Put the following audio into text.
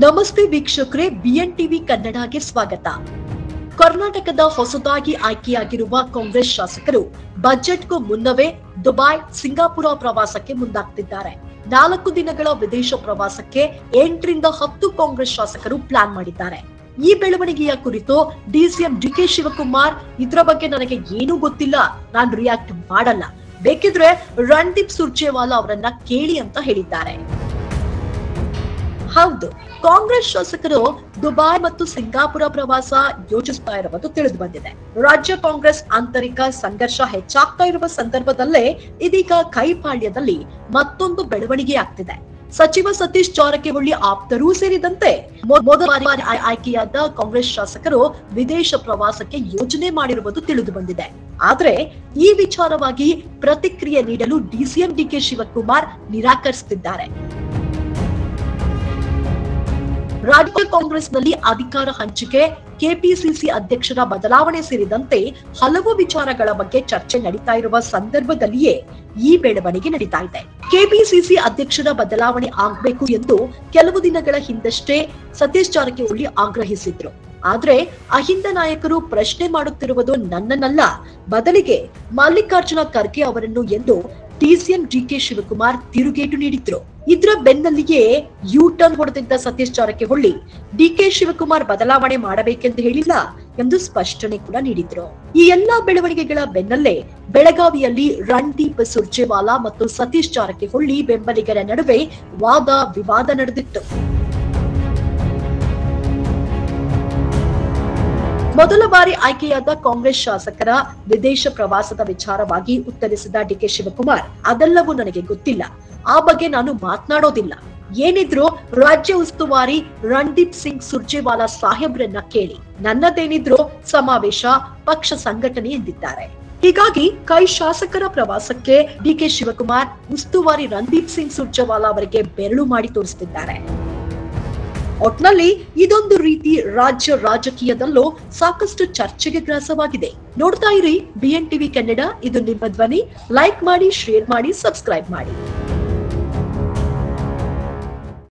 ನಮಸ್ತೆ ವೀಕ್ಷಕರೇ, B N TV ಕನ್ನಡಗೆ ಸ್ವಾಗತ. ಕರ್ನಾಟಕದ ಹೊಸದಾಗಿ ಆಯ್ಕೆಯಾಗಿರುವ ಕಾಂಗ್ರೆಸ್ ಶಾಸಕರು ಬಜೆಟ್ಗೂ ಮುನ್ನವೇ ದುಬೈ, ಸಿಂಗಾಪುರ ಪ್ರವಾಸಕ್ಕೆ ಮುಂದಾಗ್ತಿದ್ದಾರೆ. 4 ದಿನಗಳ ವಿದೇಶ ಪ್ರವಾಸಕ್ಕೆ 8 ರಿಂದ 10 ಕಾಂಗ್ರೆಸ್ ಶಾಸಕರು ಪ್ಲಾನ್ ಮಾಡಿದ್ದಾರೆ. ಈ ಬೆಳವಣಿಗೆಯ ಕುರಿತು ಡಿಸಿಎಂ ಡಿಕೆ ಶಿವಕುಮಾರ್, ಇದರ ಬಗ್ಗೆ ನನಗೆ ಏನೂ ಗೊತ್ತಿಲ್ಲ, ನಾನು ರಿಯಾಕ್ಟ್ ಮಾಡಲ್ಲ, ಬೇಕಿದ್ರೆ ರಣದೀಪ್ ಸುರ್ಜೇವಾಲಾ ಅವರನ್ನ ಕೇಳಿ ಅಂತ ಹೇಳಿದ್ದಾರೆ. ಹೌದು, ಕಾಂಗ್ರೆಸ್ ಶಾಸಕರು ದುಬೈ ಮತ್ತು ಸಿಂಗಾಪುರ ಪ್ರವಾಸ ಯೋಚಿಸ್ತಾ ಇರುವುದು ತಿಳಿದು ಬಂದಿದೆ. ರಾಜ್ಯ ಕಾಂಗ್ರೆಸ್ ಆಂತರಿಕ ಸಂಘರ್ಷ ಹೆಚ್ಚಾಗ್ತಾ ಇರುವ ಸಂದರ್ಭದಲ್ಲೇ ಇದೀಗ ಕೈಪಾಳ್ಯದಲ್ಲಿ ಮತ್ತೊಂದು ಬೆಳವಣಿಗೆ ಆಗ್ತಿದೆ. ಸಚಿವ ಸತೀಶ್ ಜಾರಕಿಹೊಳಿ ಆಪ್ತರೂ ಸೇರಿದಂತೆ ಮೊದಲ ಬಾರಿ ಆಯ್ಕೆಯಾದ ಕಾಂಗ್ರೆಸ್ ಶಾಸಕರು ವಿದೇಶ ಪ್ರವಾಸಕ್ಕೆ ಯೋಜನೆ ಮಾಡಿರುವುದು ತಿಳಿದು ಬಂದಿದೆ. ಆದ್ರೆ ಈ ವಿಚಾರವಾಗಿ ಪ್ರತಿಕ್ರಿಯೆ ನೀಡಲು ಡಿಸಿಎಂ ಡಿಕೆ ಶಿವಕುಮಾರ್ ನಿರಾಕರಿಸುತ್ತಿದ್ದಾರೆ. ರಾಜ್ಯ ಕಾಂಗ್ರೆಸ್ನಲ್ಲಿ ಅಧಿಕಾರ ಹಂಚಿಕೆ, ಕೆಪಿಸಿಸಿ ಅಧ್ಯಕ್ಷರ ಬದಲಾವಣೆ ಸೇರಿದಂತೆ ಹಲವು ವಿಚಾರಗಳ ಬಗ್ಗೆ ಚರ್ಚೆ ನಡೀತಾ ಇರುವ ಸಂದರ್ಭದಲ್ಲಿಯೇ ಈ ಬೆಳವಣಿಗೆ ನಡೀತಾ ಇದೆ. ಕೆಪಿಸಿಸಿ ಅಧ್ಯಕ್ಷರ ಬದಲಾವಣೆ ಆಗ್ಬೇಕು ಎಂದು ಕೆಲವು ದಿನಗಳ ಹಿಂದಷ್ಟೇ ಸತೀಶ್ ಜಾರಕಿಹೊಳಿ ಆಗ್ರಹಿಸಿದ್ರು. ಆದ್ರೆ ಅಹಿಂದ ನಾಯಕರು ಪ್ರಶ್ನೆ ಮಾಡುತ್ತಿರುವುದು ನನ್ನನ್ನಲ್ಲ, ಬದಲಿಗೆ ಮಲ್ಲಿಕಾರ್ಜುನ ಖರ್ಗೆ ಅವರನ್ನು ಎಂದು ಡಿಸಿಎಂ ಡಿಕೆ ಶಿವಕುಮಾರ್ ತಿರುಗೇಟು ನೀಡಿದ್ರು. ಇದರ ಬೆನ್ನಲ್ಲಿಯೇ ಯೂ ಟರ್ನ್ ಹೊಡೆದಿದ್ದ ಸತೀಶ್ ಜಾರಕಿಹೊಳಿ ಡಿಕೆ ಶಿವಕುಮಾರ್ ಬದಲಾವಣೆ ಮಾಡಬೇಕೆಂದು ಹೇಳಿಲ್ಲ ಎಂದು ಸ್ಪಷ್ಟನೆ ಕೂಡ ನೀಡಿದ್ರು. ಈ ಎಲ್ಲಾ ಬೆಳವಣಿಗೆಗಳ ಬೆನ್ನಲ್ಲೇ ಬೆಳಗಾವಿಯಲ್ಲಿ ರಣದೀಪ್ ಸುರ್ಜೇವಾಲಾ ಮತ್ತು ಸತೀಶ್ ಜಾರಕಿಹೊಳಿ ಬೆಂಬಲಿಗರ ನಡುವೆ ವಾದ ವಿವಾದ ನಡೆದಿತ್ತು. ಮೊದಲ ಬಾರಿ ಆಯ್ಕೆಯಾದ ಕಾಂಗ್ರೆಸ್ ಶಾಸಕರ ವಿದೇಶ ಪ್ರವಾಸದ ವಿಚಾರವಾಗಿ ಉತ್ತರಿಸಿದ ಡಿಕೆ ಶಿವಕುಮಾರ್, ಅದೆಲ್ಲವೂ ನನಗೆ ಗೊತ್ತಿಲ್ಲ, ಆ ಬಗ್ಗೆ ನಾನು ಮಾತನಾಡೋದಿಲ್ಲ, ಏನಿದ್ರು ರಾಜ್ಯ ಉಸ್ತುವಾರಿ ರಣದೀಪ್ ಸಿಂಗ್ ಸುರ್ಜೇವಾಲಾ ಸಾಹೇಬ್ರನ್ನ ಕೇಳಿ, ನನ್ನದೇನಿದ್ರು ಸಮಾವೇಶ, ಪಕ್ಷ ಸಂಘಟನೆ ಎಂದಿದ್ದಾರೆ. ಹೀಗಾಗಿ ಕೈ ಶಾಸಕರ ಪ್ರವಾಸಕ್ಕೆ ಡಿಕೆ ಶಿವಕುಮಾರ್ ಉಸ್ತುವಾರಿ ರಣದೀಪ್ ಸಿಂಗ್ ಸುರ್ಜೇವಾಲಾ ಅವರಿಗೆ ಬೆರಳು ಮಾಡಿ ತೋರಿಸುತ್ತಿದ್ದಾರೆ. ಒಟ್ನಲ್ಲಿ ಇದೊಂದು ರೀತಿ ರಾಜ್ಯ ರಾಜಕೀಯದಲ್ಲೂ ಸಾಕಷ್ಟು ಚರ್ಚೆಗೆ ಗ್ರಾಸವಾಗಿದೆ. ನೋಡ್ತಾ ಇರಿ ಬಿಎನ್ ಟಿವಿ ಕನ್ನಡ, ಇದು ನಿಮ್ಮ ಧ್ವನಿ. ಲೈಕ್ ಮಾಡಿ, ಶೇರ್ ಮಾಡಿ, ಸಬ್ಸ್ಕ್ರೈಬ್ ಮಾಡಿ.